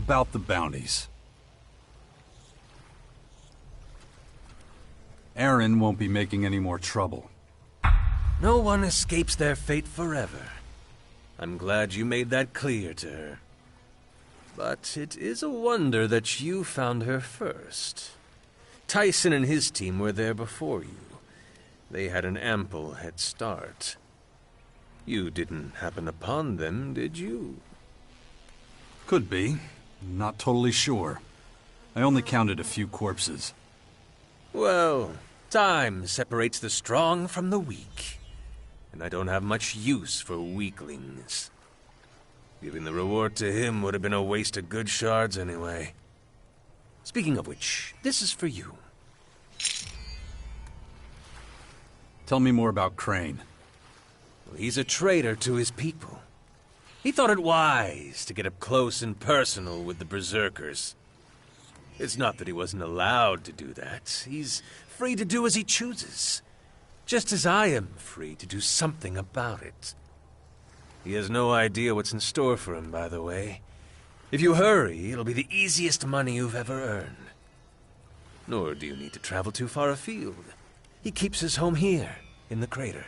About the bounties. Aaron won't be making any more trouble. No one escapes their fate forever. I'm glad you made that clear to her. But it is a wonder that you found her first. Tyson and his team were there before you. They had an ample head start. You didn't happen upon them, did you? Could be. Not totally sure. I only counted a few corpses. Well, time separates the strong from the weak. And I don't have much use for weaklings. Giving the reward to him would have been a waste of good shards anyway. Speaking of which, this is for you. Tell me more about Crane. Well, he's a traitor to his people. He thought it wise to get up close and personal with the Berserkers. It's not that he wasn't allowed to do that. He's free to do as he chooses. Just as I am free to do something about it. He has no idea what's in store for him, by the way. If you hurry, it'll be the easiest money you've ever earned. Nor do you need to travel too far afield. He keeps his home here, in the crater.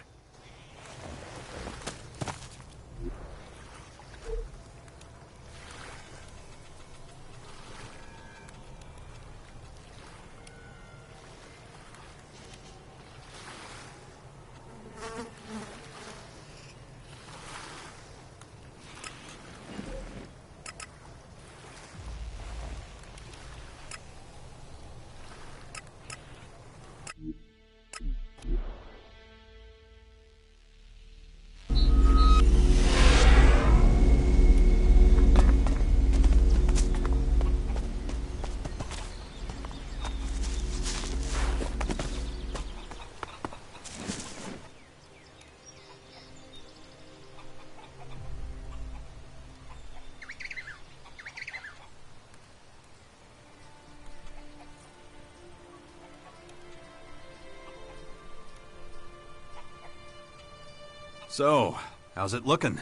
So, how's it looking?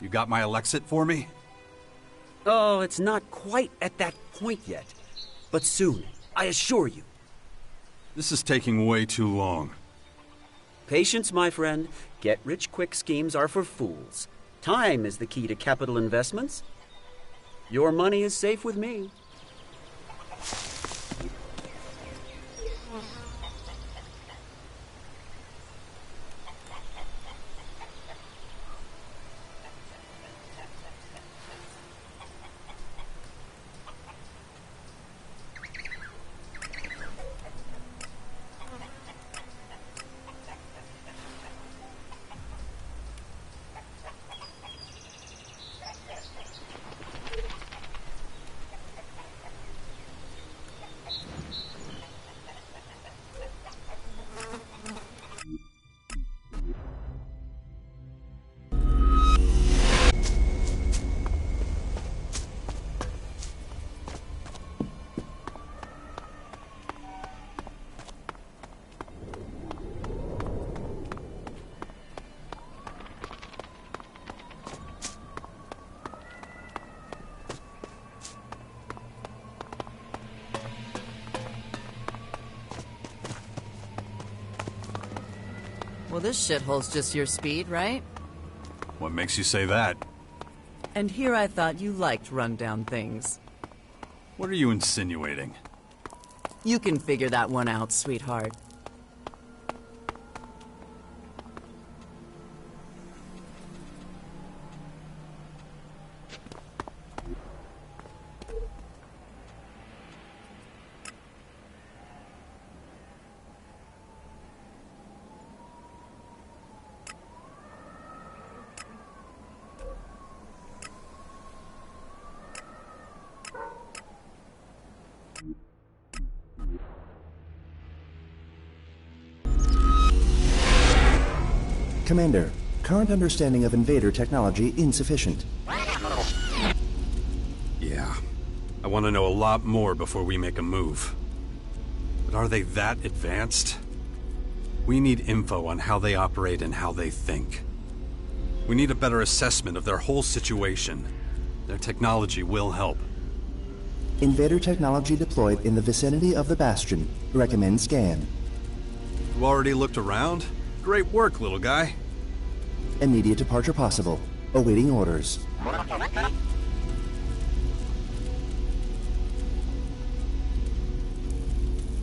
You got my ELEX for me? Oh, it's not quite at that point yet. But soon, I assure you. This is taking way too long. Patience, my friend. Get-rich-quick schemes are for fools. Time is the key to capital investments. Your money is safe with me. Well, this shithole's just your speed, right? What makes you say that? And here I thought you liked rundown things. What are you insinuating? You can figure that one out, sweetheart. Commander, current understanding of invader technology insufficient. Yeah. I want to know a lot more before we make a move. But are they that advanced? We need info on how they operate and how they think. We need a better assessment of their whole situation. Their technology will help. Invader technology deployed in the vicinity of the Bastion. Recommend scan. You already looked around? Great work, little guy. Immediate departure possible. Awaiting orders.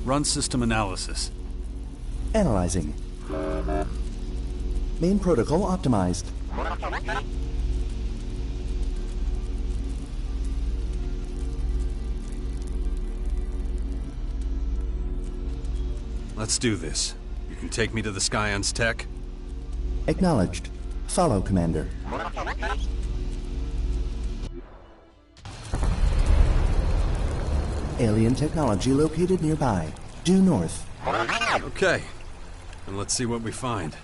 Run system analysis. Analyzing. Main protocol optimized. Let's do this. You can take me to the Scion's tech? Acknowledged. Follow, Commander. Alien technology located nearby. Due north. Okay. And let's see what we find.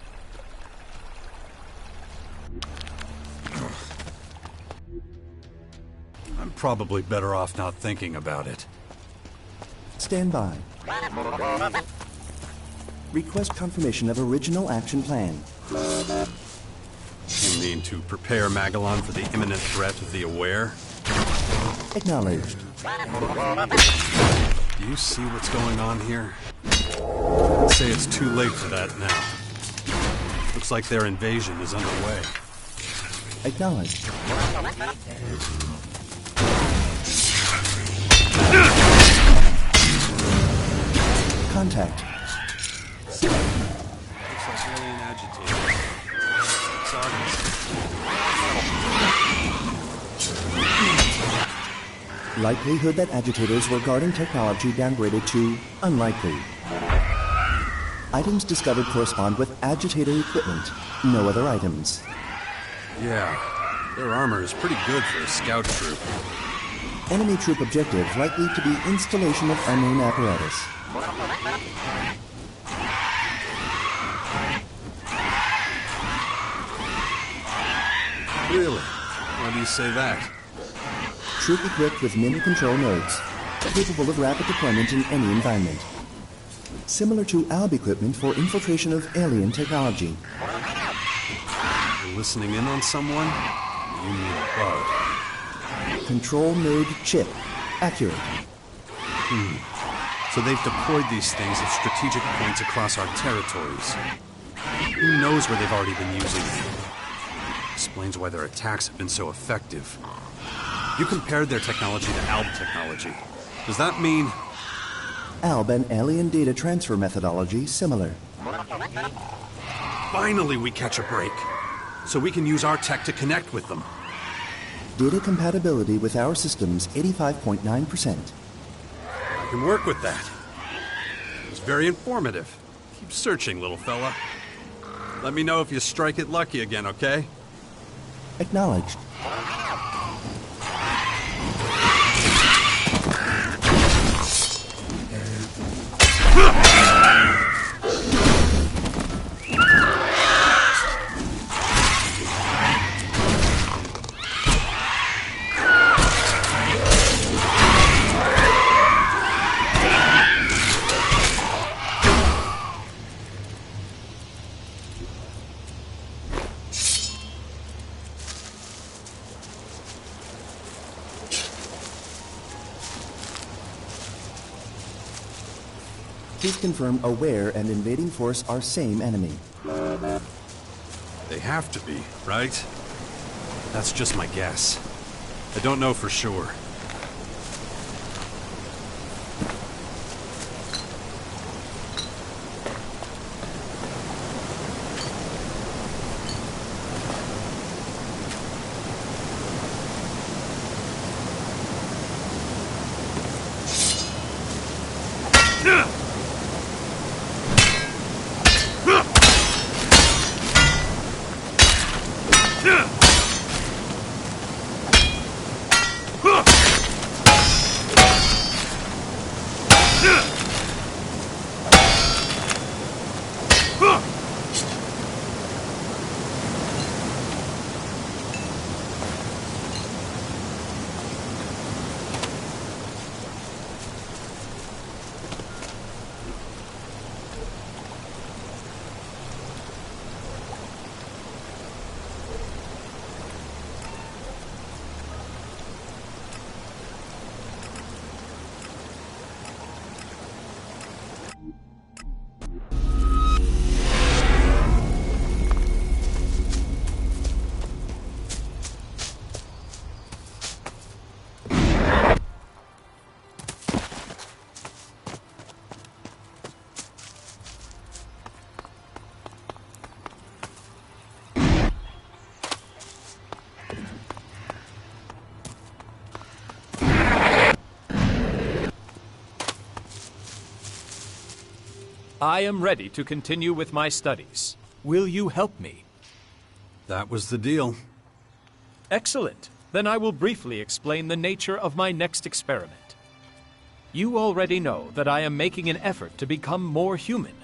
I'm probably better off not thinking about it. Stand by. Request confirmation of original action plan. You mean to prepare Magellan for the imminent threat of the Aware? Acknowledged. Do you see what's going on here? I'd say it's too late for that now. Looks like their invasion is underway. Acknowledged. Contact. Looks like alien agitators. Likelihood that agitators were guarding technology downgraded to unlikely. Items discovered correspond with agitator equipment. No other items. Yeah, their armor is pretty good for a scout troop. Enemy troop objective likely to be installation of unknown apparatus. Really? Why do you say that? Troop equipped with mini control nodes, capable of rapid deployment in any environment. Similar to ALB equipment for infiltration of alien technology. You're listening in on someone? You need a bug. Control node chip. Accurate. So they've deployed these things at strategic points across our territories. Who knows where they've already been using them? Explains why their attacks have been so effective. You compared their technology to ALB technology. Does that mean... ALB and alien data transfer methodology similar. Finally we catch a break. So we can use our tech to connect with them. Data compatibility with our systems 85.9%. I can work with that. It's very informative. Keep searching, little fella. Let me know if you strike it lucky again, okay? Acknowledged. Please confirm Aware and invading force are same enemy. They have to be, right? That's just my guess. I don't know for sure. I am ready to continue with my studies. Will you help me? That was the deal. Excellent. Then I will briefly explain the nature of my next experiment. You already know that I am making an effort to become more human.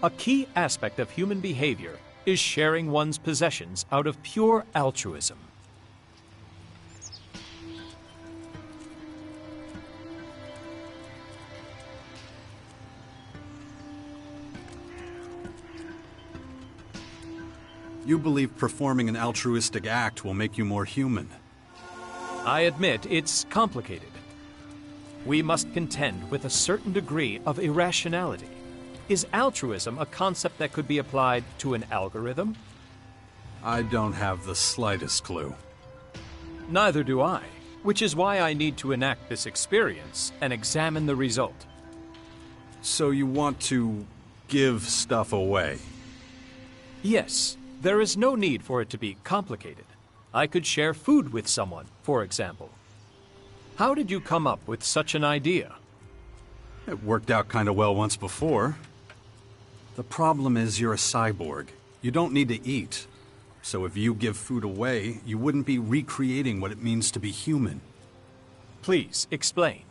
A key aspect of human behavior is sharing one's possessions out of pure altruism. You believe performing an altruistic act will make you more human. I admit it's complicated. We must contend with a certain degree of irrationality. Is altruism a concept that could be applied to an algorithm? I don't have the slightest clue. Neither do I, which is why I need to enact this experience and examine the result. So you want to give stuff away? Yes, there is no need for it to be complicated. I could share food with someone, for example. How did you come up with such an idea? It worked out kind of well once before. The problem is you're a cyborg. You don't need to eat. So if you give food away, you wouldn't be recreating what it means to be human. Please, explain.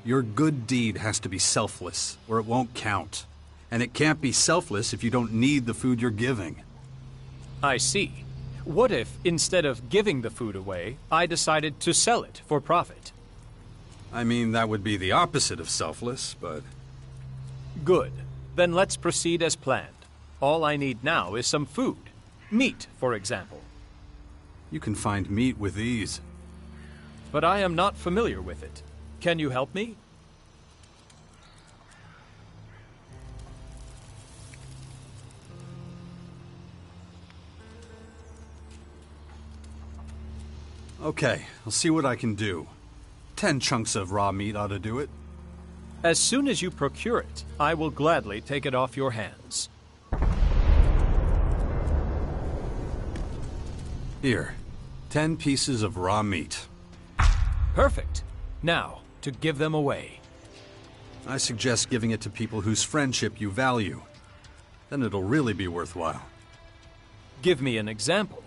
Your good deed has to be selfless, or it won't count. And it can't be selfless if you don't need the food you're giving. I see. What if, instead of giving the food away, I decided to sell it for profit? I mean, that would be the opposite of selfless, but... Good. Then let's proceed as planned. All I need now is some food. Meat, for example. You can find meat with ease. But I am not familiar with it. Can you help me? Okay, I'll see what I can do. 10 chunks of raw meat ought to do it. As soon as you procure it, I will gladly take it off your hands. Here, 10 pieces of raw meat. Perfect. Now, to give them away. I suggest giving it to people whose friendship you value. Then it'll really be worthwhile. Give me an example.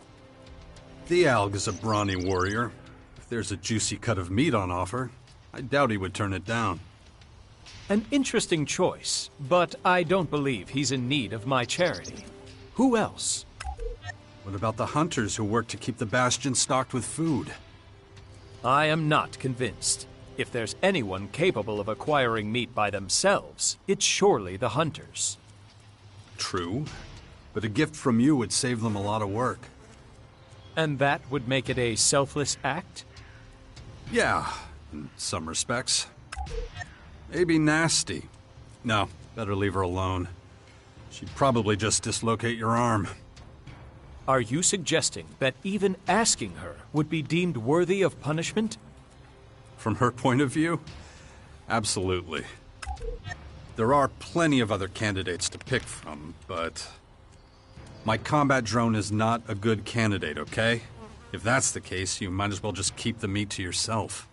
The Alg is a brawny warrior. If there's a juicy cut of meat on offer, I doubt he would turn it down. An interesting choice, but I don't believe he's in need of my charity. Who else? What about the hunters who work to keep the bastion stocked with food? I am not convinced. If there's anyone capable of acquiring meat by themselves, it's surely the hunters. True, but a gift from you would save them a lot of work. And that would make it a selfless act? Yeah, in some respects. Maybe nasty. No, better leave her alone. She'd probably just dislocate your arm. Are you suggesting that even asking her would be deemed worthy of punishment? From her point of view? Absolutely. There are plenty of other candidates to pick from, but... my combat drone is not a good candidate, okay? If that's the case, you might as well just keep the meat to yourself.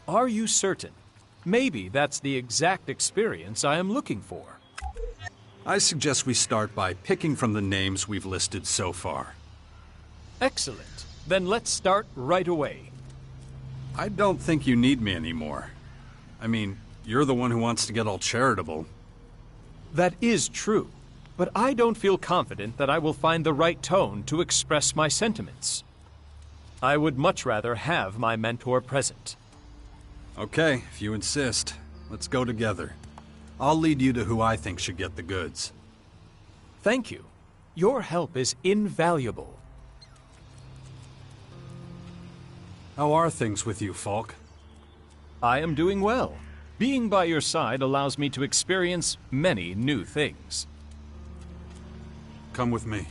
Are you certain? Maybe that's the exact experience I am looking for. I suggest we start by picking from the names we've listed so far. Excellent. Then let's start right away. I don't think you need me anymore. I mean, you're the one who wants to get all charitable. That is true, but I don't feel confident that I will find the right tone to express my sentiments. I would much rather have my mentor present. Okay, if you insist. Let's go together. I'll lead you to who I think should get the goods. Thank you. Your help is invaluable. How are things with you, Falk? I am doing well. Being by your side allows me to experience many new things. Come with me.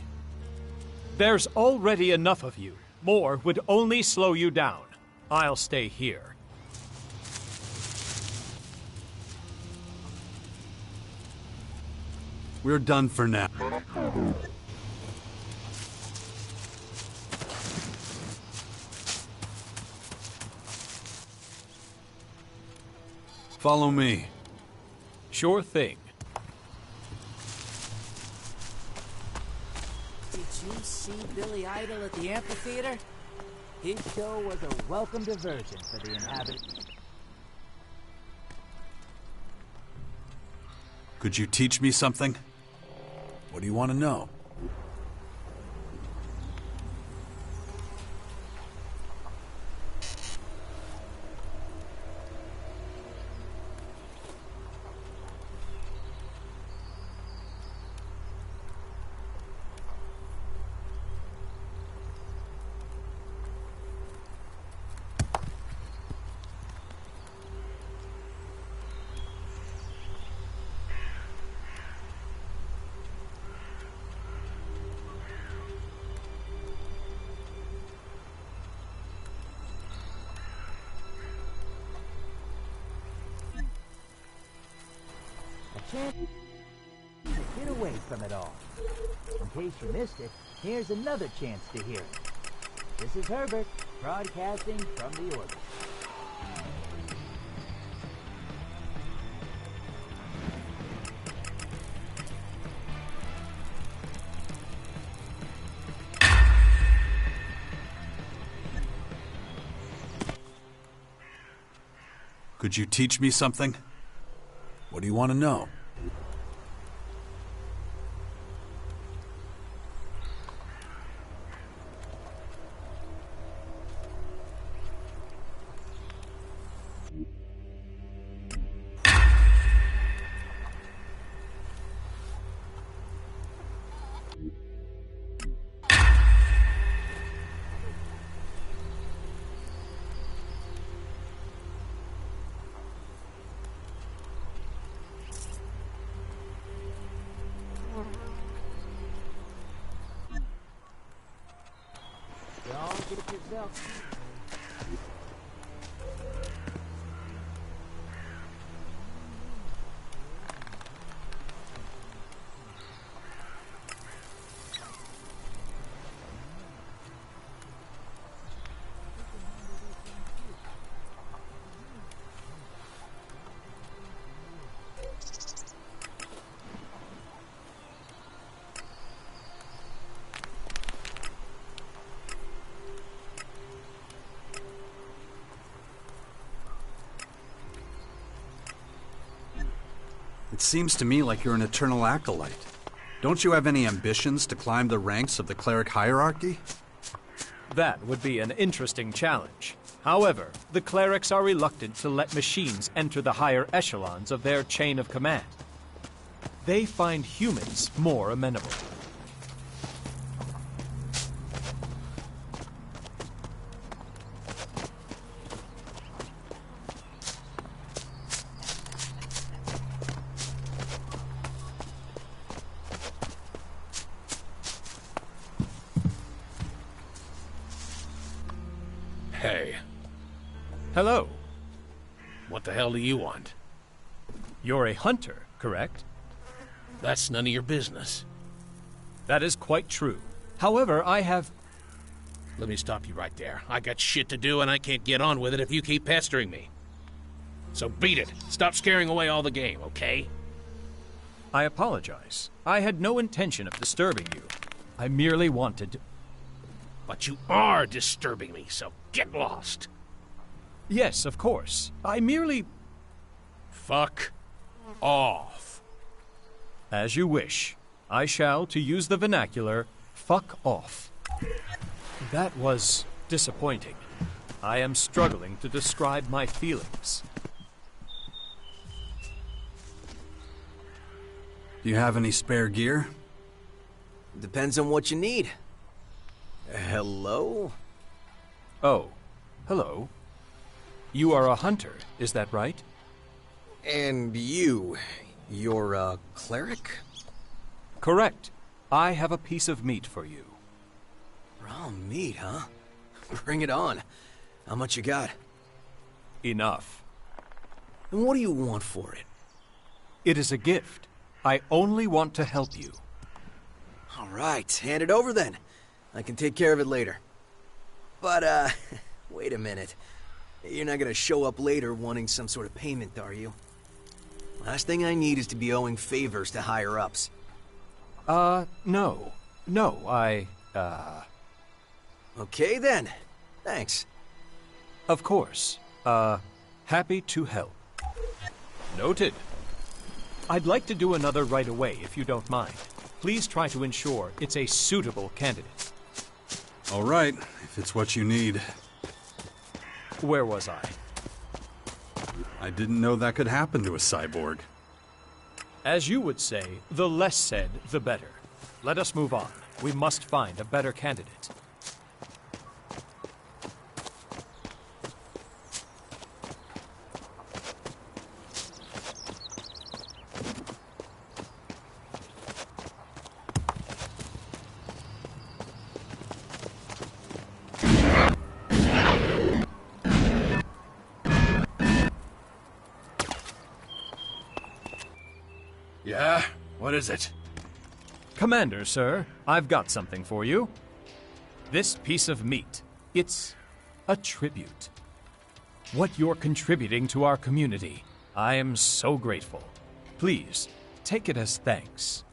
There's already enough of you. More would only slow you down. I'll stay here. We're done for now. Follow me. Sure thing. see Billy Idol at the amphitheater? His show was a welcome diversion for the inhabitants. Could you teach me something? What do you want to know? Chance to get away from it all. In case you missed it, here's another chance to hear it. This is Herbert, broadcasting from the orbit. Could you teach me something? What do you want to know? Don't get it yourself. It seems to me like you're an eternal acolyte. Don't you have any ambitions to climb the ranks of the cleric hierarchy? That would be an interesting challenge. However, the clerics are reluctant to let machines enter the higher echelons of their chain of command. They find humans more amenable. Hey, Hello. what the hell do you want? You're a hunter, correct? That's none of your business. That is quite true. However, I have... Let me stop you right there. I got shit to do and I can't get on with it if you keep pestering me. So beat it. Stop scaring away all the game, okay? I apologize. I had no intention of disturbing you. I merely wanted to... But you are disturbing me, so get lost. Yes, of course. I merely... Fuck off. As you wish. I shall, to use the vernacular, fuck off. That was disappointing. I am struggling to describe my feelings. Do you have any spare gear? Depends on what you need. Hello? Oh, hello. You are a hunter, is that right? And you're a cleric? Correct. I have a piece of meat for you. Raw meat, huh? Bring it on. How much you got? Enough. And what do you want for it? It is a gift. I only want to help you. All right, hand it over then. I can take care of it later. But, wait a minute. You're not gonna show up later wanting some sort of payment, are you? Last thing I need is to be owing favors to higher-ups. No. No, Okay then. Thanks. Of course. Happy to help. Noted. I'd like to do another right away, if you don't mind. Please try to ensure it's a suitable candidate. All right, if it's what you need. Where was I? I didn't know that could happen to a cyborg. As you would say, the less said, the better. Let us move on. We must find a better candidate. Yeah? What is it? Commander, sir, I've got something for you. This piece of meat, it's a tribute. What you're contributing to our community, I am so grateful. Please, take it as thanks.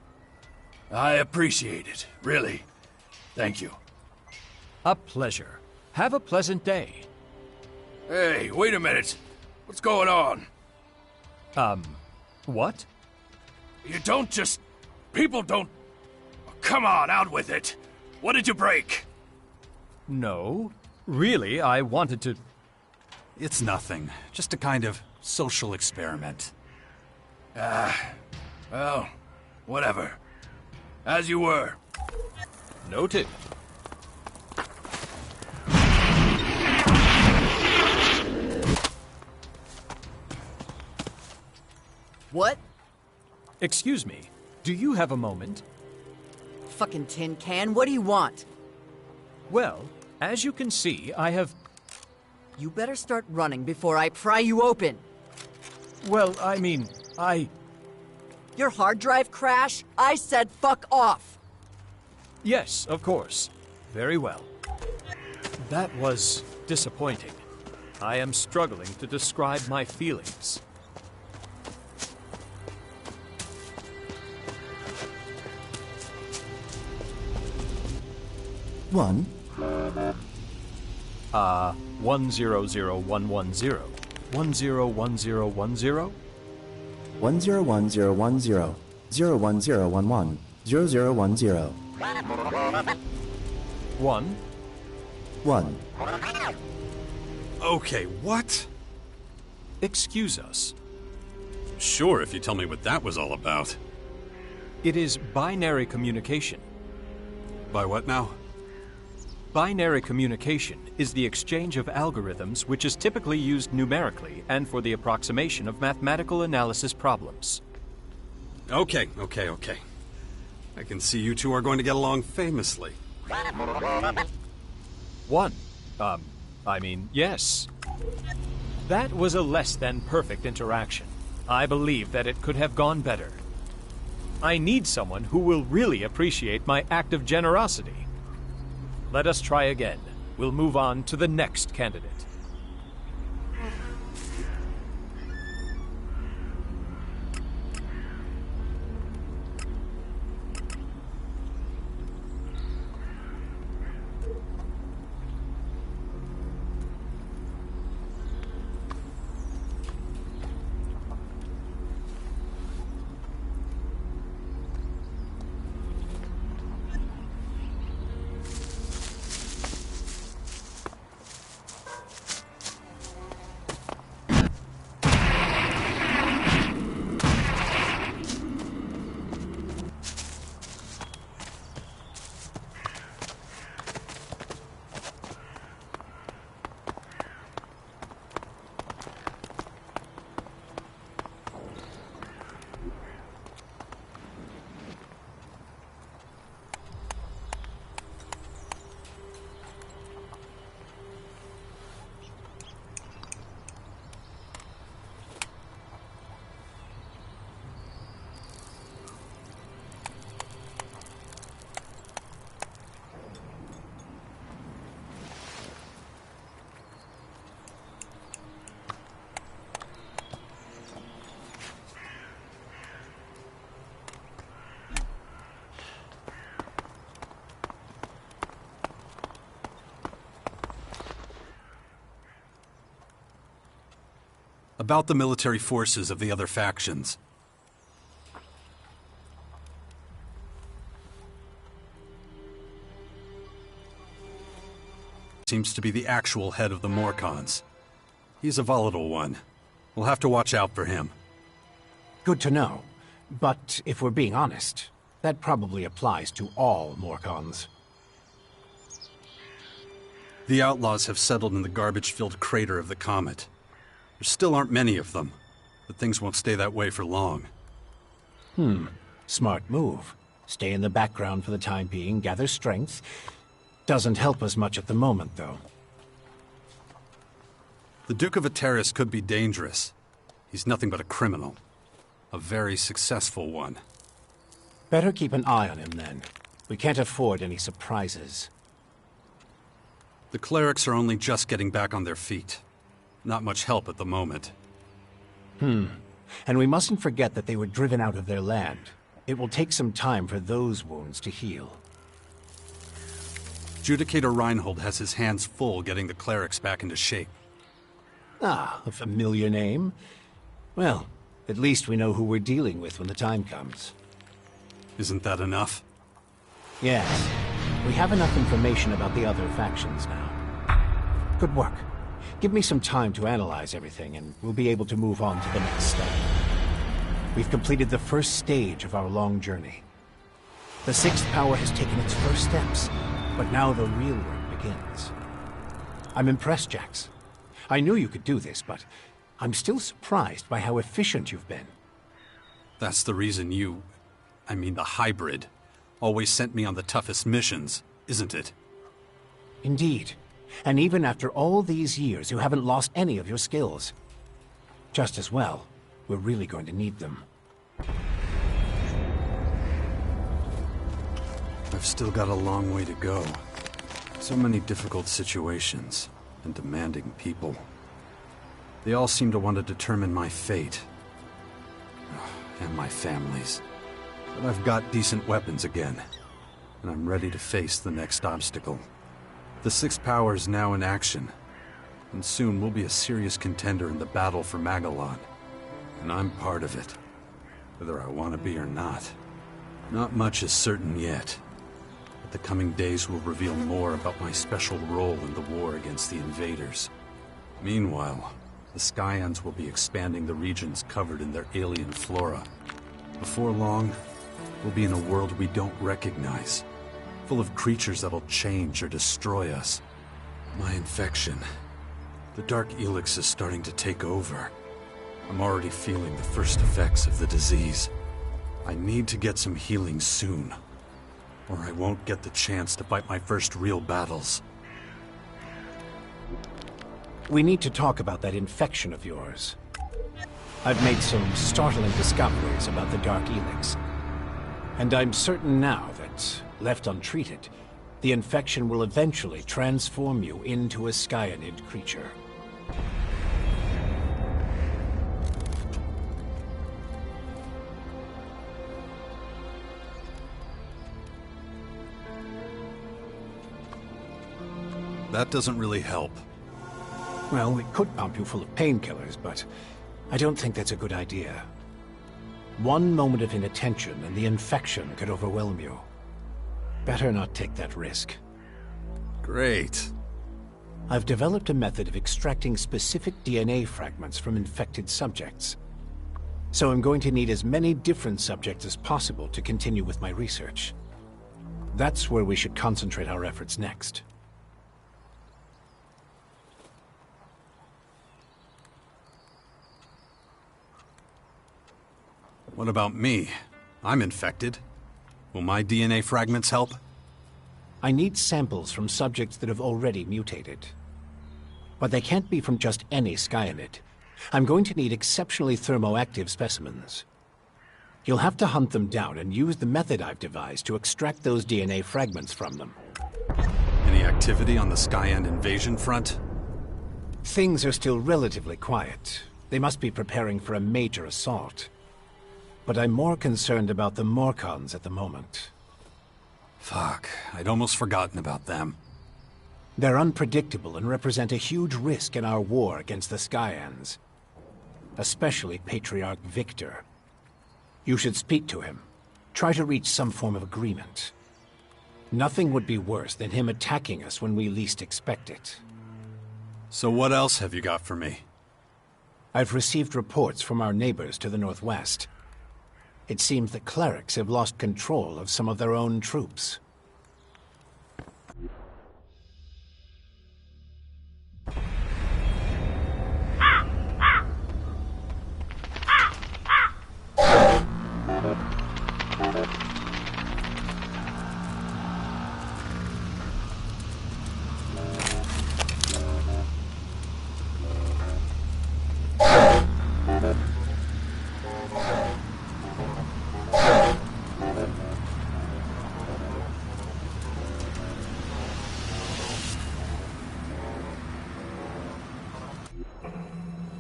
I appreciate it, really. Thank you. A pleasure. Have a pleasant day. Hey, wait a minute. What's going on? What? You don't just... People don't... Come on, out with it. What did you break? No. Really, I wanted to... It's nothing. Just a kind of social experiment. Well, whatever. As you were. Noted. What? Excuse me, do you have a moment? Fucking tin can, what do you want? Well, as you can see, I have... You better start running before I pry you open. Well, I mean, Your hard drive crash? I said fuck off! Yes, of course. Very well. That was disappointing. I am struggling to describe my feelings. One, 100110. 101010? 101010, 01011, 0010. 1. 1. Okay, what? Excuse us. Sure, if you tell me what that was all about. It is binary communication. By what now? Binary communication is the exchange of algorithms which is typically used numerically and for the approximation of mathematical analysis problems. Okay. I can see you two are going to get along famously. 1. Yes. That was a less than perfect interaction. I believe that it could have gone better. I need someone who will really appreciate my act of generosity. Let us try again. We'll move on to the next candidate. About the military forces of the other factions. Seems to be the actual head of the Morcons. He's a volatile one. We'll have to watch out for him. Good to know. But if we're being honest, that probably applies to all Morcons. The outlaws have settled in the garbage-filled crater of the comet. There still aren't many of them, but things won't stay that way for long. Smart move. Stay in the background for the time being, gather strength. Doesn't help us much at the moment, though. The Duke of Ateris could be dangerous. He's nothing but a criminal. A very successful one. Better keep an eye on him, then. We can't afford any surprises. The clerics are only just getting back on their feet. Not much help at the moment. And we mustn't forget that they were driven out of their land. It will take some time for those wounds to heal. Judicator Reinhold has his hands full getting the clerics back into shape. Ah, a familiar name. Well, at least we know who we're dealing with when the time comes. Isn't that enough? Yes. We have enough information about the other factions now. Good work. Give me some time to analyze everything, and we'll be able to move on to the next step. We've completed the first stage of our long journey. The sixth power has taken its first steps, but now the real work begins. I'm impressed, Jax. I knew you could do this, but I'm still surprised by how efficient you've been. That's the reason the hybrid, always sent me on the toughest missions, isn't it? Indeed. And even after all these years, you haven't lost any of your skills. Just as well, we're really going to need them. I've still got a long way to go. So many difficult situations, and demanding people. They all seem to want to determine my fate. And my family's. But I've got decent weapons again, and I'm ready to face the next obstacle. The Sixth Power is now in action, and soon we'll be a serious contender in the battle for Magellan. And I'm part of it, whether I want to be or not. Not much is certain yet, but the coming days will reveal more about my special role in the war against the invaders. Meanwhile, the Skyans will be expanding the regions covered in their alien flora. Before long, we'll be in a world we don't recognize, full of creatures that'll change or destroy us. My infection. The dark ELEX is starting to take over. I'm already feeling the first effects of the disease. I need to get some healing soon, or I won't get the chance to fight my first real battles. We need to talk about that infection of yours. I've made some startling discoveries about the dark ELEX. And I'm certain now that, left untreated, the infection will eventually transform you into a Skyanid creature. That doesn't really help. Well, we could pump you full of painkillers, but I don't think that's a good idea. One moment of inattention and the infection could overwhelm you. Better not take that risk. Great. I've developed a method of extracting specific DNA fragments from infected subjects. So I'm going to need as many different subjects as possible to continue with my research. That's where we should concentrate our efforts next. What about me? I'm infected. Will my DNA fragments help? I need samples from subjects that have already mutated. But they can't be from just any Skyanid. I'm going to need exceptionally thermoactive specimens. You'll have to hunt them down and use the method I've devised to extract those DNA fragments from them. Any activity on the Skyan invasion front? Things are still relatively quiet. They must be preparing for a major assault. But I'm more concerned about the Morcons at the moment. Fuck, I'd almost forgotten about them. They're unpredictable and represent a huge risk in our war against the Skyans. especially Patriarch Victor. You should speak to him. Try to reach some form of agreement. Nothing would be worse than him attacking us when we least expect it. So what else have you got for me? I've received reports from our neighbors to the northwest. It seems the clerics have lost control of some of their own troops.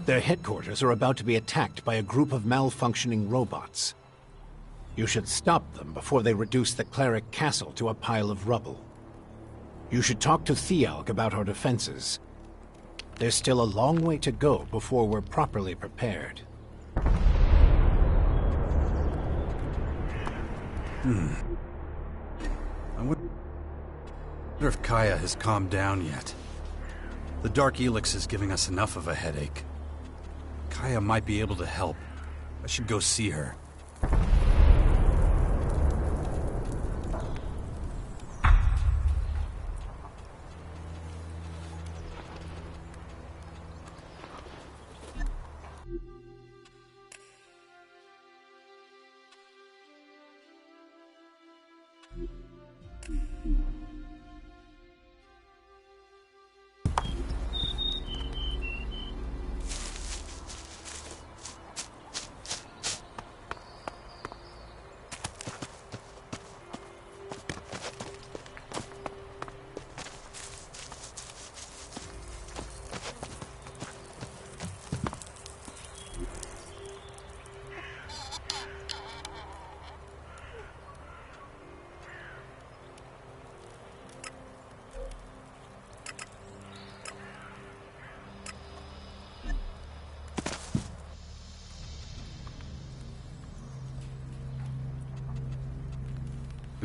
Their headquarters are about to be attacked by a group of malfunctioning robots. You should stop them before they reduce the cleric castle to a pile of rubble. You should talk to Thialg about our defenses. There's still a long way to go before we're properly prepared. I wonder if Kaya has calmed down yet. The Dark ELEX is giving us enough of a headache. Kaya might be able to help. I should go see her.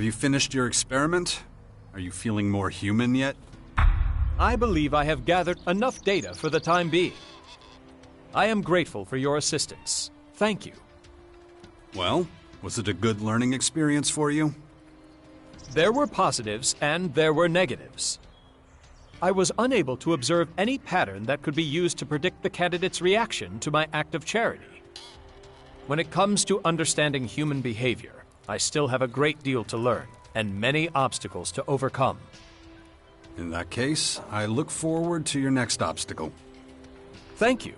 Have you finished your experiment? Are you feeling more human yet? I believe I have gathered enough data for the time being. I am grateful for your assistance. Thank you. Well, was it a good learning experience for you? There were positives and there were negatives. I was unable to observe any pattern that could be used to predict the candidate's reaction to my act of charity. When it comes to understanding human behavior, I still have a great deal to learn and many obstacles to overcome. In that case, I look forward to your next obstacle. Thank you.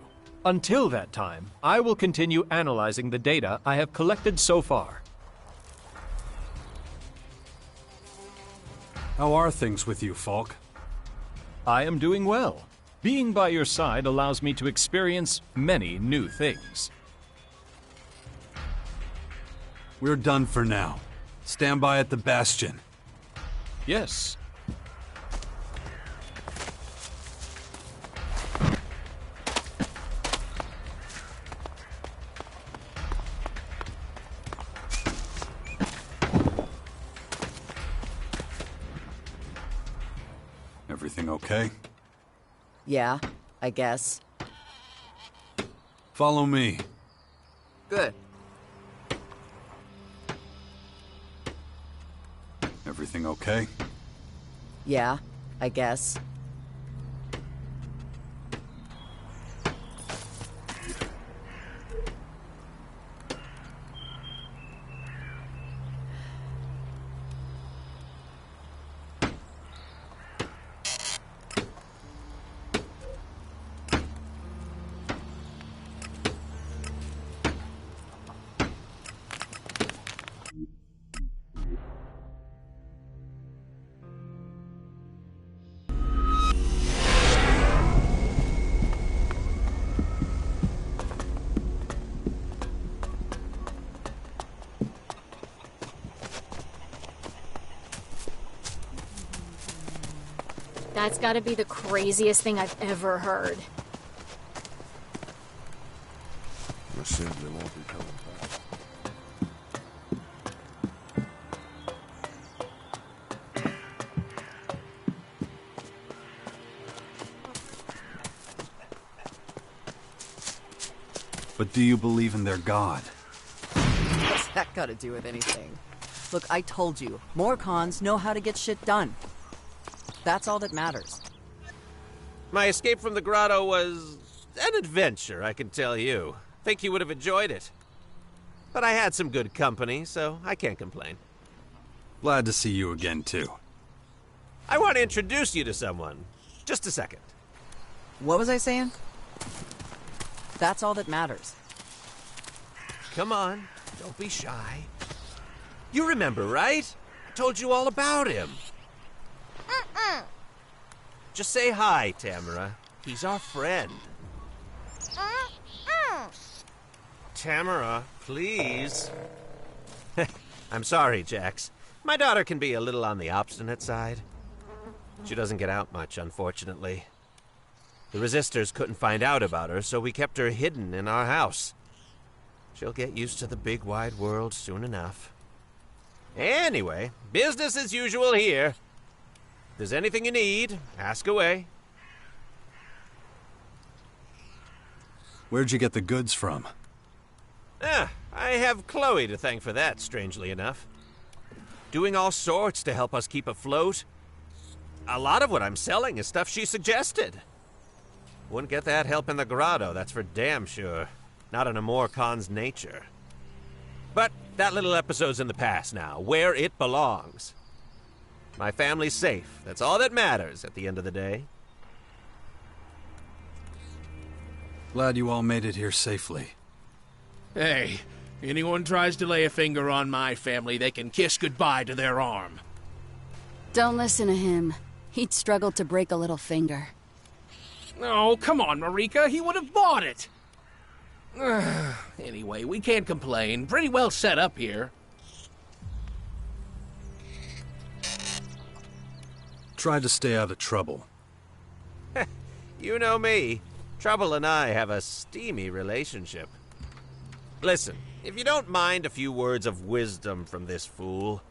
Until that time, I will continue analyzing the data I have collected so far. How are things with you, Falk? I am doing well. Being by your side allows me to experience many new things. We're done for now. Stand by at the Bastion. Yes. Everything okay? Yeah, I guess. Follow me. Good. Everything okay? Yeah, I guess. That's gotta be the craziest thing I've ever heard. I simply won't be coming back. But do you believe in their god? What's that got to do with anything? Look, I told you, more cons know how to get shit done. That's all that matters. My escape from the grotto was an adventure, I can tell you. Think you would have enjoyed it. But I had some good company, so I can't complain. Glad to see you again, too. I want to introduce you to someone. Just a second. What was I saying? That's all that matters. Come on, don't be shy. You remember, right? I told you all about him. Just say hi, Tamara. He's our friend. Tamara, please. I'm sorry, Jax. My daughter can be a little on the obstinate side. She doesn't get out much, unfortunately. The resistors couldn't find out about her, so we kept her hidden in our house. She'll get used to the big wide world soon enough. Anyway, business as usual here. If there's anything you need, ask away. Where'd you get the goods from? I have Chloe to thank for that, strangely enough. Doing all sorts to help us keep afloat. A lot of what I'm selling is stuff she suggested. Wouldn't get that help in the grotto, that's for damn sure. Not in a Morcon's nature. But that little episode's in the past now, where it belongs. My family's safe. That's all that matters at the end of the day. Glad you all made it here safely. Hey, anyone tries to lay a finger on my family, they can kiss goodbye to their arm. Don't listen to him. He'd struggle to break a little finger. Oh, come on, Marika. He would have bought it. Anyway, we can't complain. Pretty well set up here. Try to stay out of trouble. You know me. Trouble and I have a steamy relationship. Listen, if you don't mind a few words of wisdom from this fool,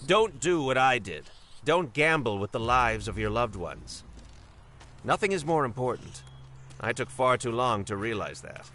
don't do what I did. Don't gamble with the lives of your loved ones. Nothing is more important. I took far too long to realize that.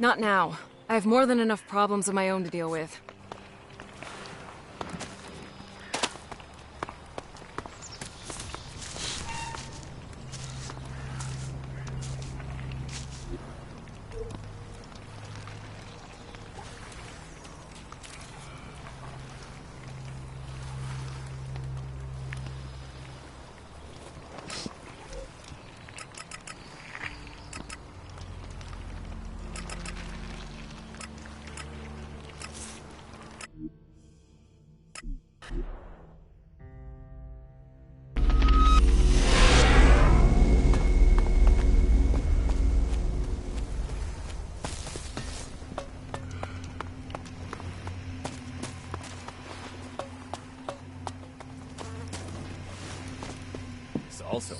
Not now. I have more than enough problems of my own to deal with. Also,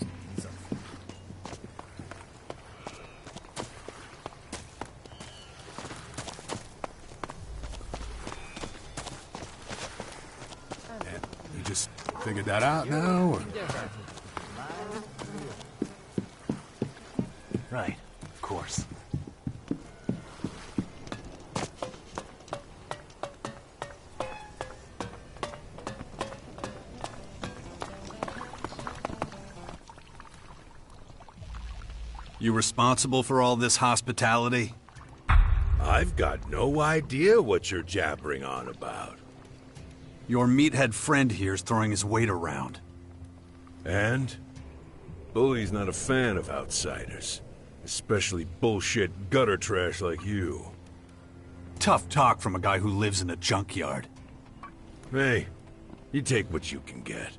You just figured that out now? Or? Right, of course. You responsible for all this hospitality? I've got no idea what you're jabbering on about. Your meathead friend here's throwing his weight around. And? Bully's not a fan of outsiders. Especially bullshit gutter trash like you. Tough talk from a guy who lives in a junkyard. Hey, you take what you can get.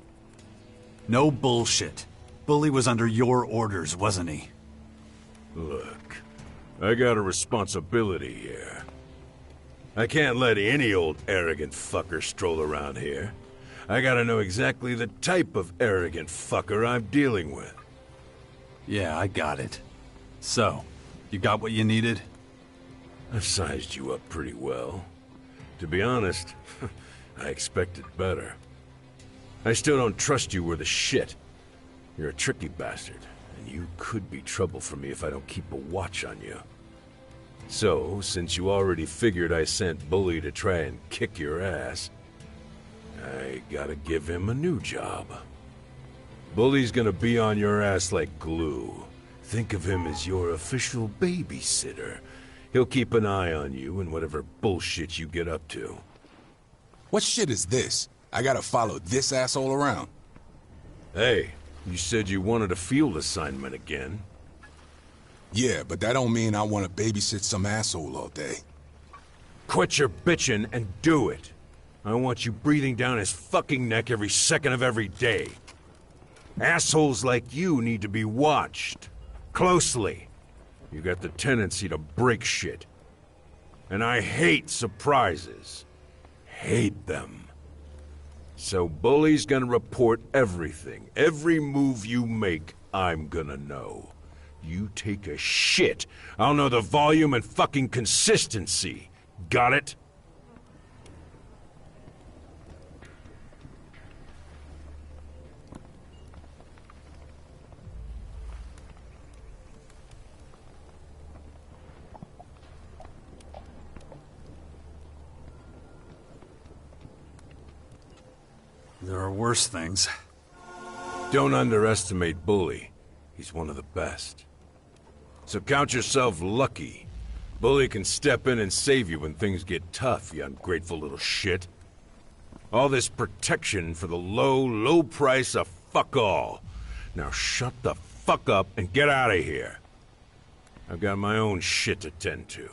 No bullshit. Bully was under your orders, wasn't he? Look, I got a responsibility here. I can't let any old arrogant fucker stroll around here. I gotta know exactly the type of arrogant fucker I'm dealing with. Yeah, I got it. So, you got what you needed? I've sized you up pretty well. To be honest, I expected better. I still don't trust you worth a shit. You're a tricky bastard. And you could be trouble for me if I don't keep a watch on you. So, since you already figured I sent Bully to try and kick your ass, I gotta give him a new job. Bully's gonna be on your ass like glue. Think of him as your official babysitter. He'll keep an eye on you and whatever bullshit you get up to. What shit is this? I gotta follow this asshole around. Hey. You said you wanted a field assignment again. Yeah, but that don't mean I want to babysit some asshole all day. Quit your bitching and do it. I want you breathing down his fucking neck every second of every day. Assholes like you need to be watched. Closely. You got the tendency to break shit. And I hate surprises. Hate them. So Bully's gonna report everything. Every move you make, I'm gonna know. You take a shit, I'll know the volume and fucking consistency. Got it? There are worse things. Don't underestimate Bully. He's one of the best. So count yourself lucky. Bully can step in and save you when things get tough, you ungrateful little shit. All this protection for the low price of fuck all. Now shut the fuck up and get out of here. I've got my own shit to tend to.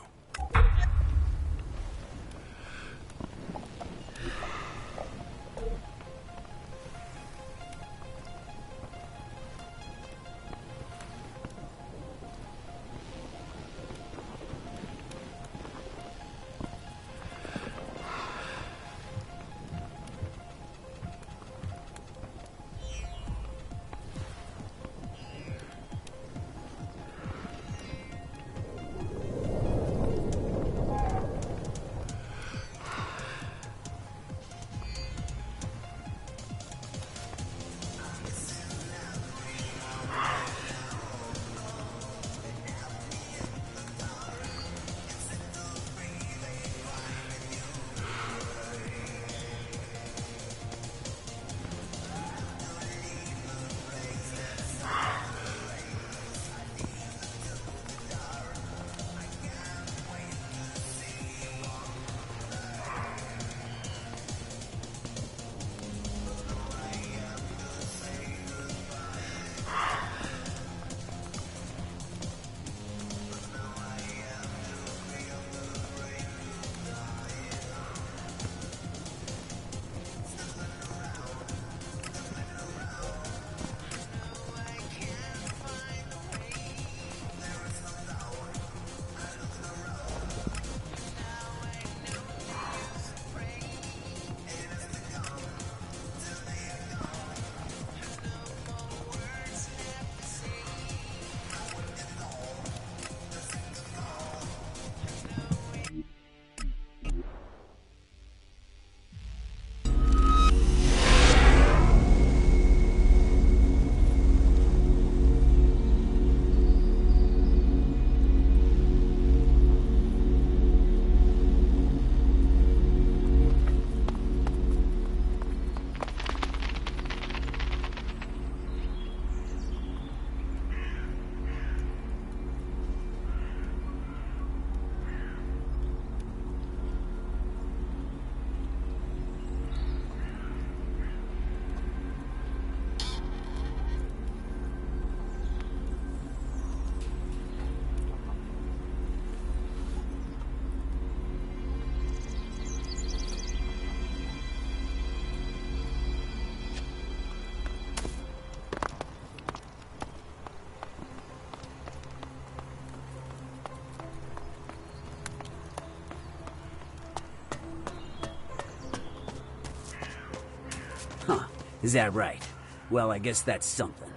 Is that right? Well, I guess that's something.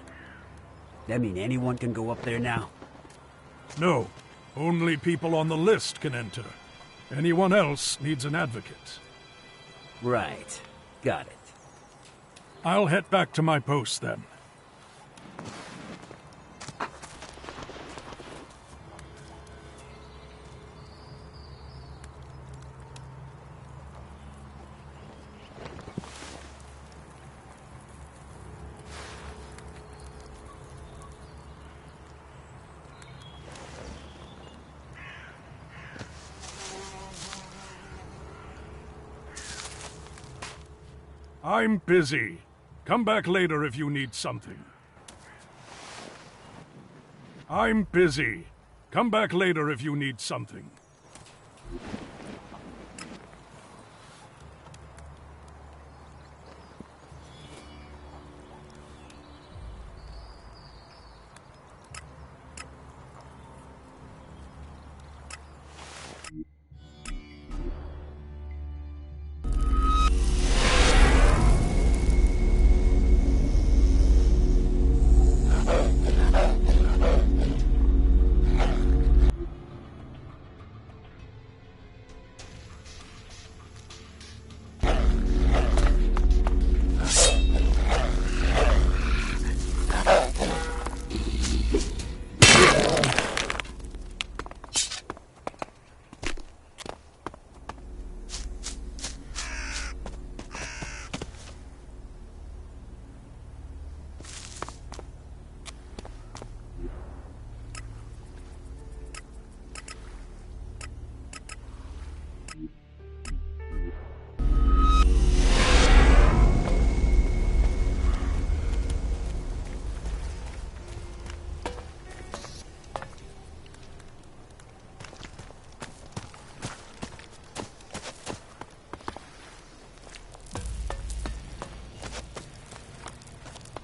That mean anyone can go up there now? No. Only people on the list can enter. Anyone else needs an advocate. Right. Got it. I'll head back to my post then. I'm busy. Come back later if you need something. I'm busy. Come back later if you need something.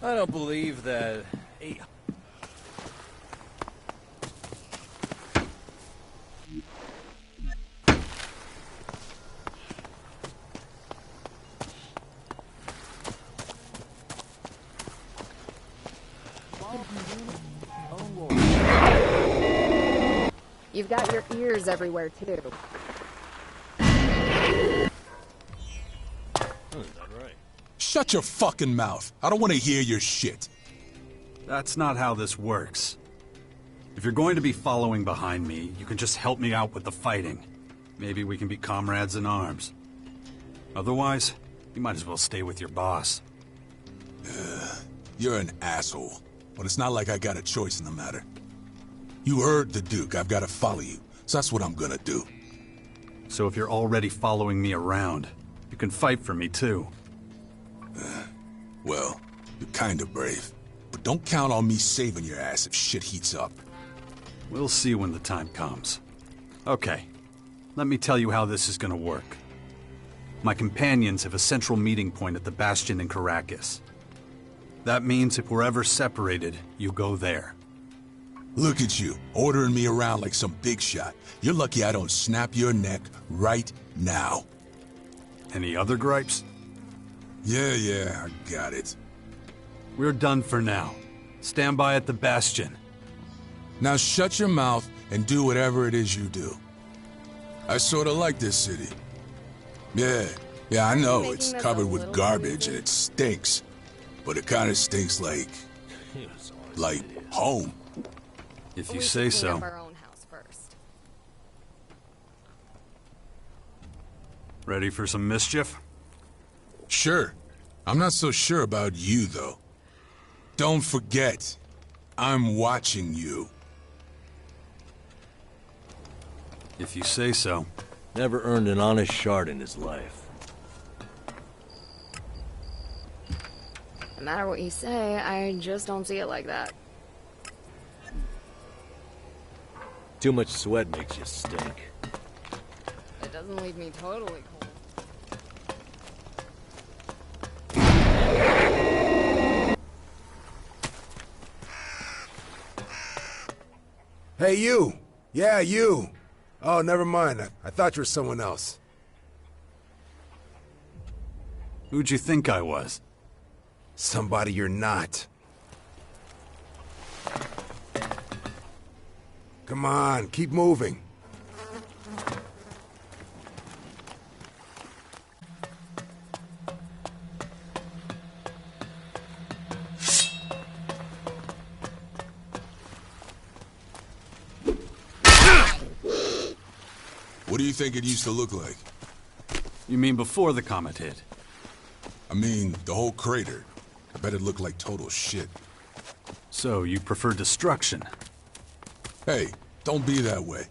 I don't believe that... You've got your ears everywhere, too. Shut your fucking mouth. I don't want to hear your shit. That's not how this works. If you're going to be following behind me, you can just help me out with the fighting. Maybe we can be comrades in arms. Otherwise, you might as well stay with your boss. You're an asshole, but it's not like I got a choice in the matter. You heard the Duke. I've got to follow you, so that's what I'm gonna do. So if you're already following me around, you can fight for me too. Well, you're kinda brave. But don't count on me saving your ass if shit heats up. We'll see when the time comes. Okay, let me tell you how this is gonna work. My companions have a central meeting point at the Bastion in Caracas. That means if we're ever separated, you go there. Look at you, ordering me around like some big shot. You're lucky I don't snap your neck right now. Any other gripes? Yeah, I got it. We're done for now. Stand by at the Bastion. Now shut your mouth and do whatever it is you do. I sorta like this city. Yeah, I know it's covered with garbage and it stinks. But it kinda stinks like home. If you say so. Our own house first. Ready for some mischief? Sure. I'm not so sure about you, though. Don't forget, I'm watching you. If you say so. Never earned an honest shard in his life. No matter what you say, I just don't see it like that. Too much sweat makes you stink. It doesn't leave me totally cold. Hey, you! Yeah, you! Oh, never mind. I thought you were someone else. Who'd you think I was? Somebody you're not. Come on, keep moving. What do you think it used to look like? You mean before the comet hit? I mean, the whole crater. I bet it looked like total shit. So, you prefer destruction? Hey, don't be that way.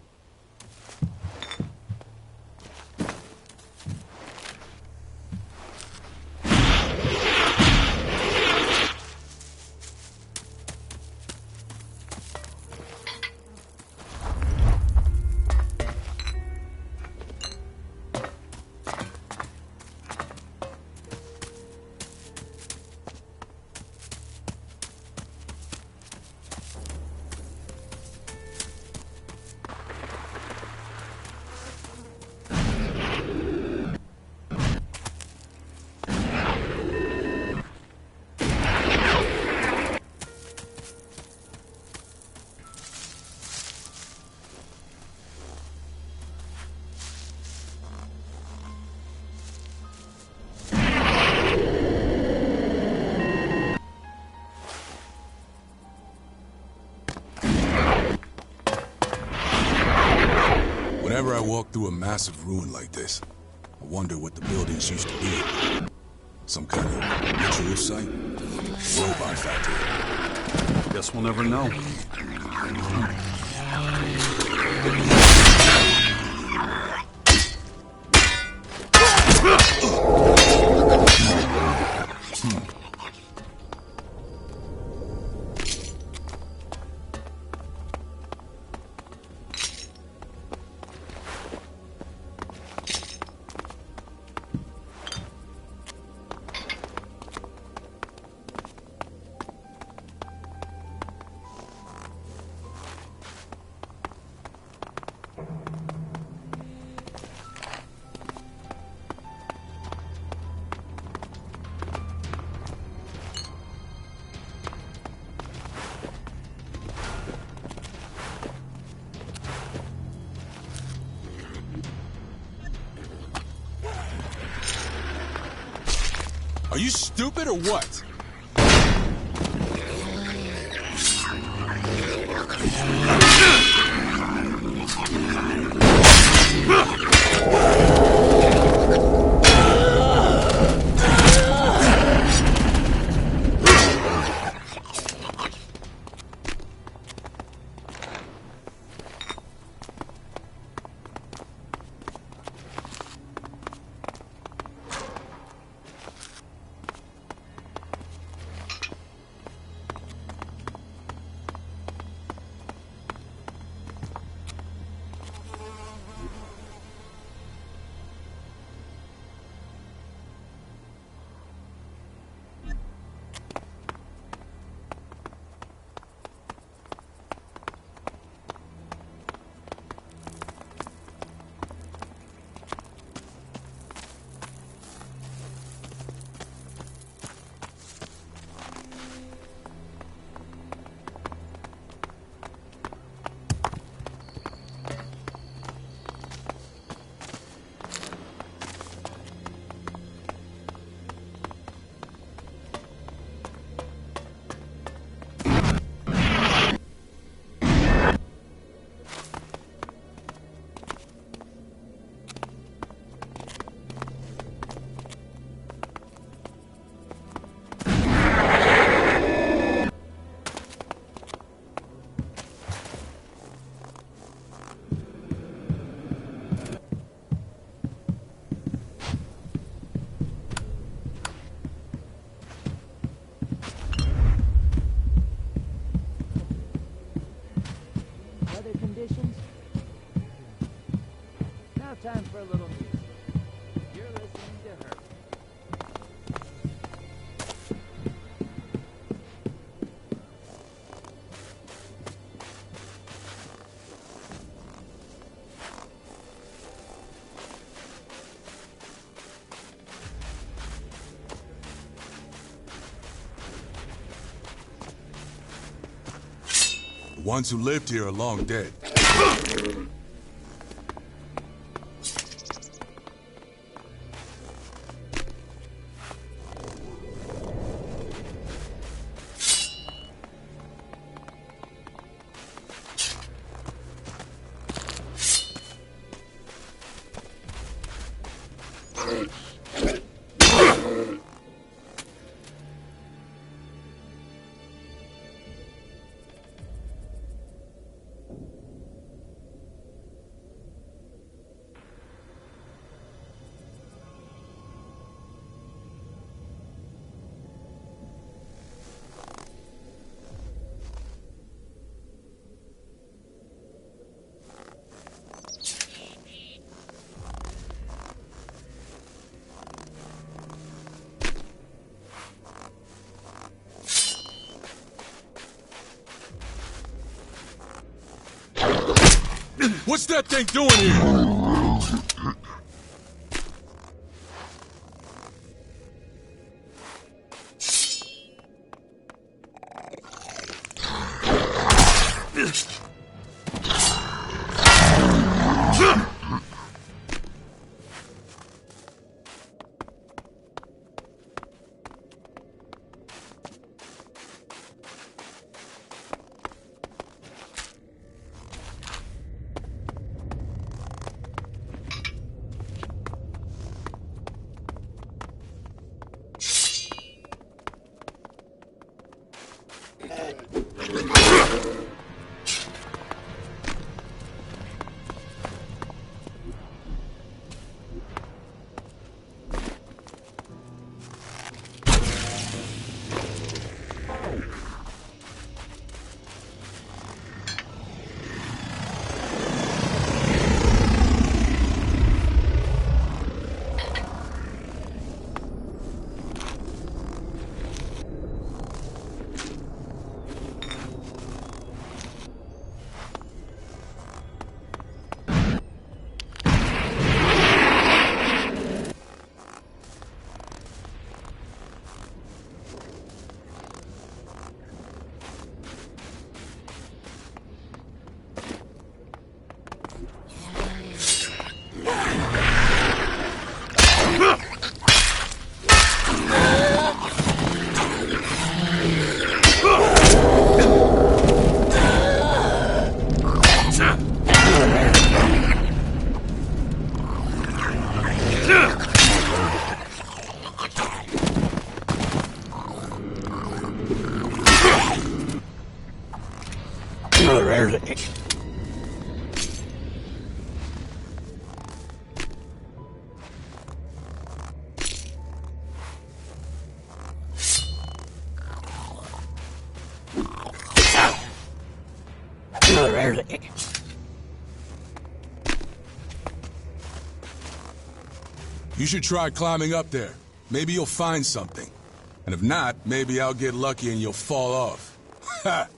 Whenever I walk through a massive ruin like this, I wonder what the buildings used to be. Some kind of ritual site? Robot factory? Guess we'll never know. Are you stupid or what? The ones who lived here are long dead. What's that thing doing here? You should try climbing up there. Maybe you'll find something. And if not, maybe I'll get lucky and you'll fall off. Ha!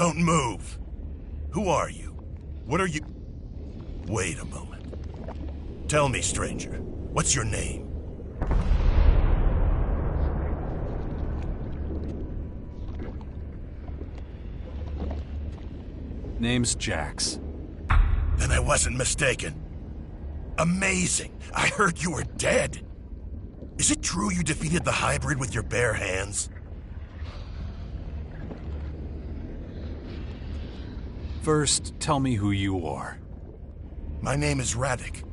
Don't move. Who are you? What are you... Wait a moment. Tell me, stranger, what's your name? Name's Jax. Then I wasn't mistaken. Amazing! I heard you were dead! Is it true you defeated the hybrid with your bare hands? First, tell me who you are. My name is Radek.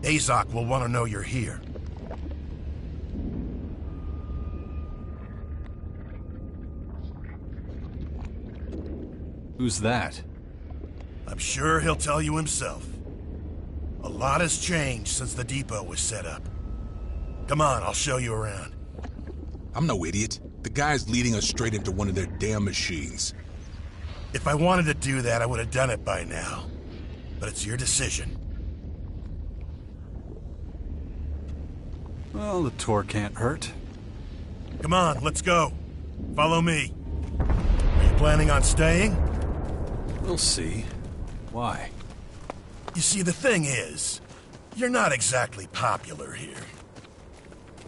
Azok will want to know you're here. Who's that? I'm sure he'll tell you himself. A lot has changed since the depot was set up. Come on, I'll show you around. I'm no idiot. The guy's leading us straight into one of their damn machines. If I wanted to do that, I would have done it by now. But it's your decision. Well, the tour can't hurt. Come on, let's go. Follow me. Are you planning on staying? We'll see. Why? You see, the thing is, you're not exactly popular here.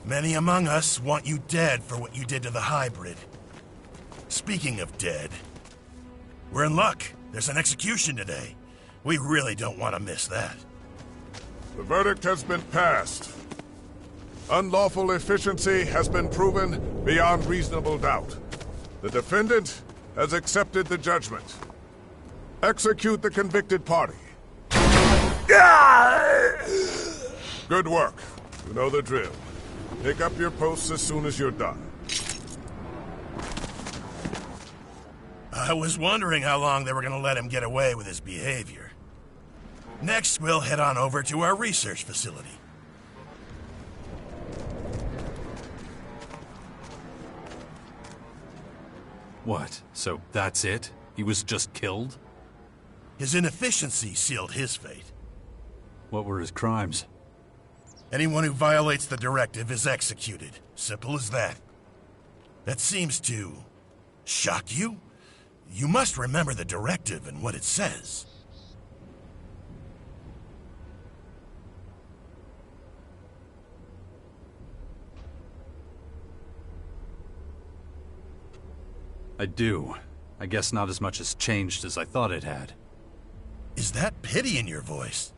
Many among us want you dead for what you did to the hybrid. Speaking of dead, we're in luck. There's an execution today. We really don't want to miss that. The verdict has been passed. Unlawful efficiency has been proven beyond reasonable doubt. The defendant has accepted the judgment. Execute the convicted party. Good work. You know the drill. Pick up your posts as soon as you're done. I was wondering how long they were going to let him get away with his behavior. Next, we'll head on over to our research facility. What? So that's it? He was just killed? His inefficiency sealed his fate. What were his crimes? Anyone who violates the directive is executed. Simple as that. That seems to shock you? You must remember the directive and what it says. I do. I guess not as much has changed as I thought it had. Is that pity in your voice?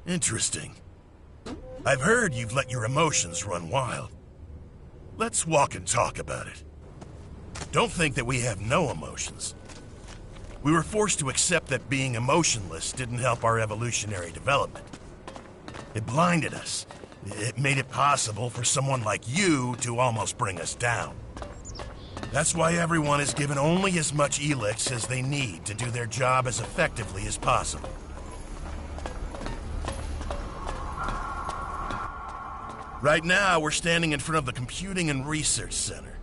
Interesting. I've heard you've let your emotions run wild. Let's walk and talk about it. Don't think that we have no emotions. We were forced to accept that being emotionless didn't help our evolutionary development. It blinded us. It made it possible for someone like you to almost bring us down. That's why everyone is given only as much ELEX as they need to do their job as effectively as possible. Right now, we're standing in front of the Computing and Research Center.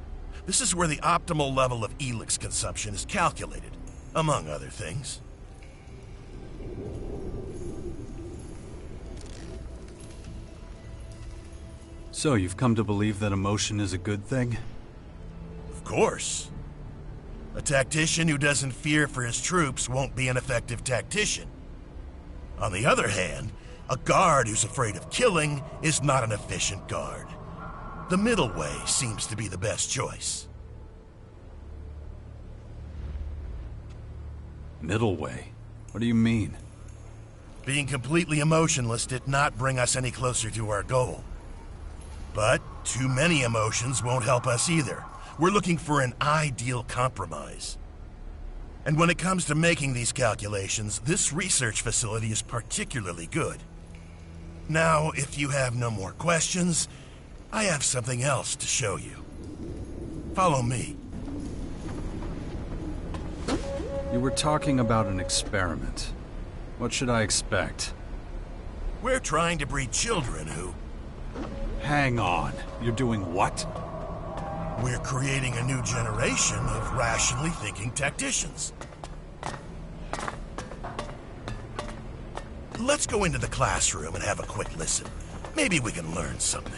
This is where the optimal level of ELEX consumption is calculated, among other things. So you've come to believe that emotion is a good thing? Of course. A tactician who doesn't fear for his troops won't be an effective tactician. On the other hand, a guard who's afraid of killing is not an efficient guard. The middle way seems to be the best choice. Middle way? What do you mean? Being completely emotionless did not bring us any closer to our goal. But too many emotions won't help us either. We're looking for an ideal compromise. And when it comes to making these calculations, this research facility is particularly good. Now, if you have no more questions, I have something else to show you. Follow me. You were talking about an experiment. What should I expect? We're trying to breed children who... Hang on. You're doing what? We're creating a new generation of rationally thinking tacticians. Let's go into the classroom and have a quick listen. Maybe we can learn something.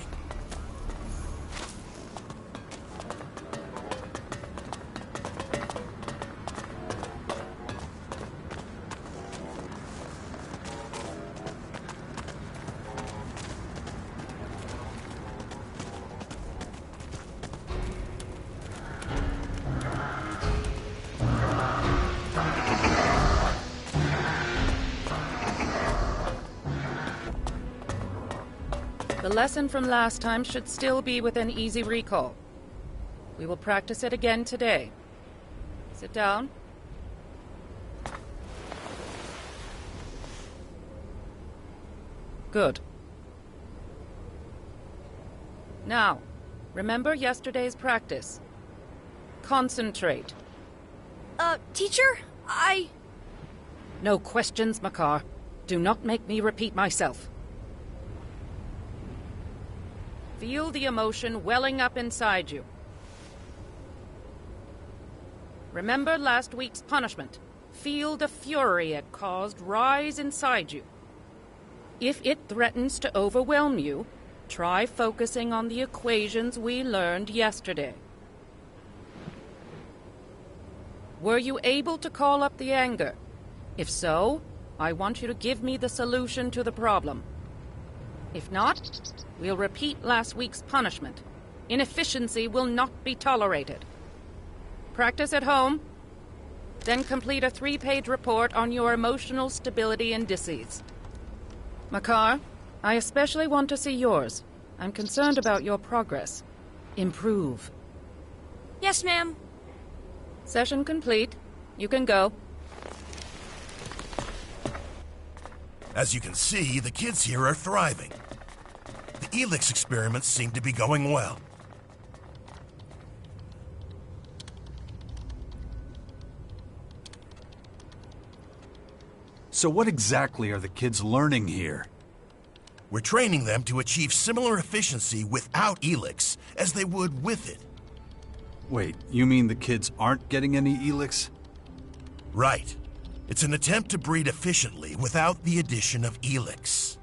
The lesson from last time should still be within easy recall. We will practice it again today. Sit down. Good. Now, remember yesterday's practice. Concentrate. Teacher, No questions, Makar. Do not make me repeat myself. Feel the emotion welling up inside you. Remember last week's punishment. Feel the fury it caused rise inside you. If it threatens to overwhelm you, try focusing on the equations we learned yesterday. Were you able to call up the anger? If so, I want you to give me the solution to the problem. If not, we'll repeat last week's punishment. Inefficiency will not be tolerated. Practice at home, then complete a 3-page report on your emotional stability indices. Makar, I especially want to see yours. I'm concerned about your progress. Improve. Yes, ma'am. Session complete. You can go. As you can see, the kids here are thriving. The ELEX experiments seem to be going well. So what exactly are the kids learning here? We're training them to achieve similar efficiency without ELEX as they would with it. Wait, you mean the kids aren't getting any ELEX? Right. It's an attempt to breed efficiently without the addition of ELEX.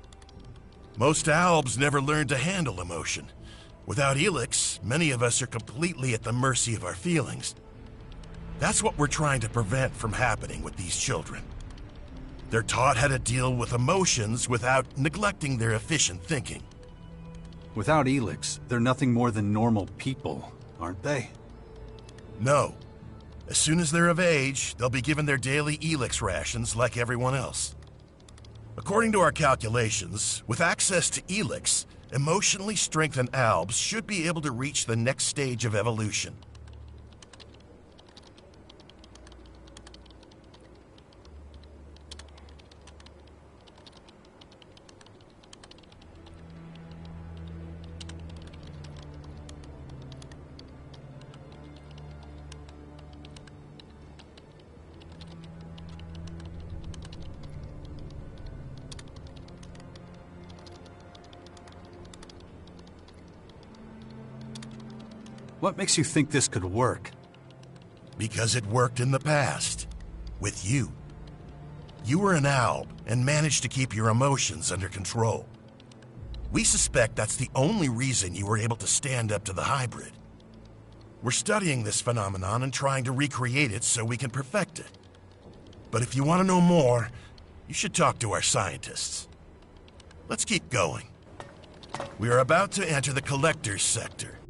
Most albs never learn to handle emotion. Without ELEX, many of us are completely at the mercy of our feelings. That's what we're trying to prevent from happening with these children. They're taught how to deal with emotions without neglecting their efficient thinking. Without ELEX, they're nothing more than normal people, aren't they? No. As soon as they're of age, they'll be given their daily ELEX rations like everyone else. According to our calculations, with access to ELEX, emotionally strengthened albs should be able to reach the next stage of evolution. What makes you think this could work? Because it worked in the past. With you. You were an alb and managed to keep your emotions under control. We suspect that's the only reason you were able to stand up to the hybrid. We're studying this phenomenon and trying to recreate it so we can perfect it. But if you want to know more, you should talk to our scientists. Let's keep going. We are about to enter the collector's sector.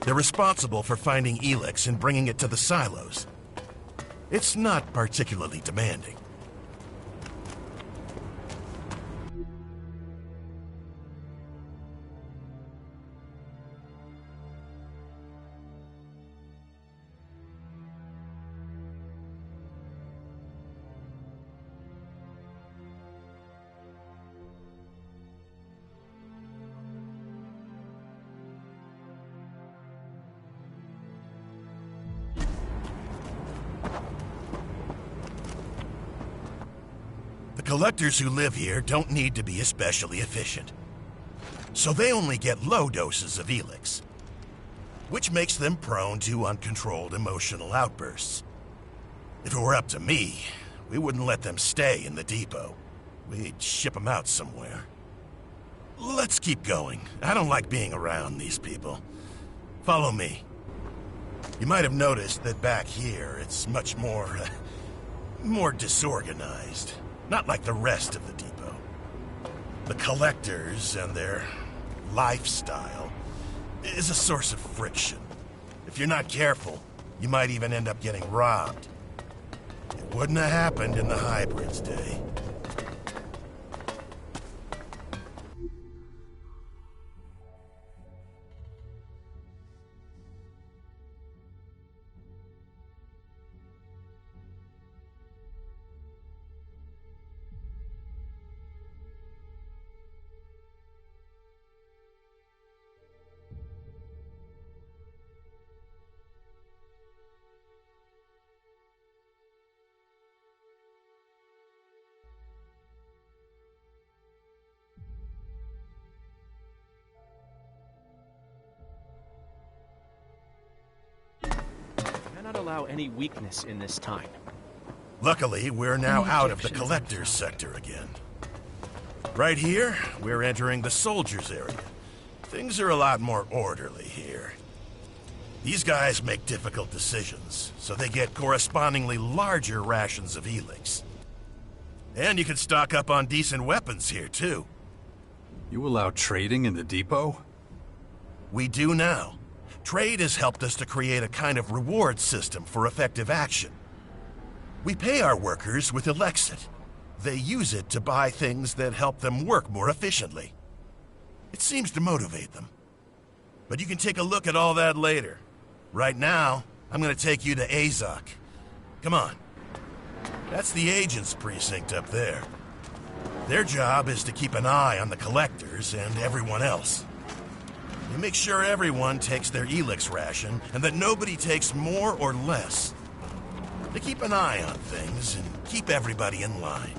They're responsible for finding ELEX and bringing it to the silos. It's not particularly demanding. The collectors who live here don't need to be especially efficient. So they only get low doses of ELEX, which makes them prone to uncontrolled emotional outbursts. If it were up to me, we wouldn't let them stay in the depot. We'd ship them out somewhere. Let's keep going. I don't like being around these people. Follow me. You might have noticed that back here, it's much more disorganized. Not like the rest of the depot. The collectors and their lifestyle is a source of friction. If you're not careful, you might even end up getting robbed. It wouldn't have happened in the hybrids' day. Cannot allow any weakness in this time. Luckily, we're now out of the collector's sector again. Right here, we're entering the soldiers' area. Things are a lot more orderly here. These guys make difficult decisions, so they get correspondingly larger rations of ELEX. And you can stock up on decent weapons here, too. You allow trading in the depot? We do now. Trade has helped us to create a kind of reward system for effective action. We pay our workers with ELEX. They use it to buy things that help them work more efficiently. It seems to motivate them. But you can take a look at all that later. Right now, I'm gonna take you to Azok. Come on. That's the agent's precinct up there. Their job is to keep an eye on the collectors and everyone else. They make sure everyone takes their ELEX ration and that nobody takes more or less. They keep an eye on things and keep everybody in line.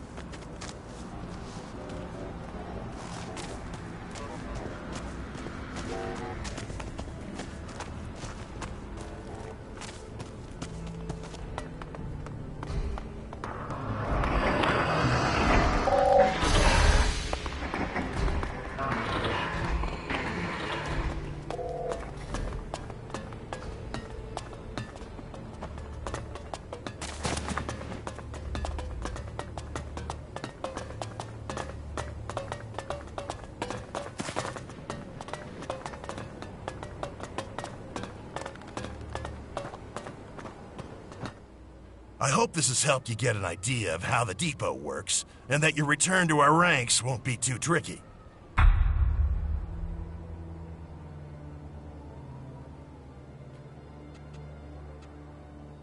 I hope this has helped you get an idea of how the depot works, and that your return to our ranks won't be too tricky.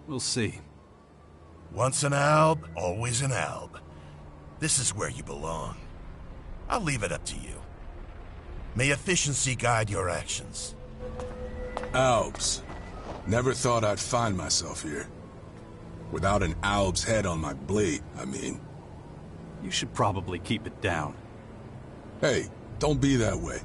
We'll see. Once an alb, always an alb. This is where you belong. I'll leave it up to you. May efficiency guide your actions. Albs. Never thought I'd find myself here. Without an alb's head on my blade, I mean. You should probably keep it down. Hey, don't be that way.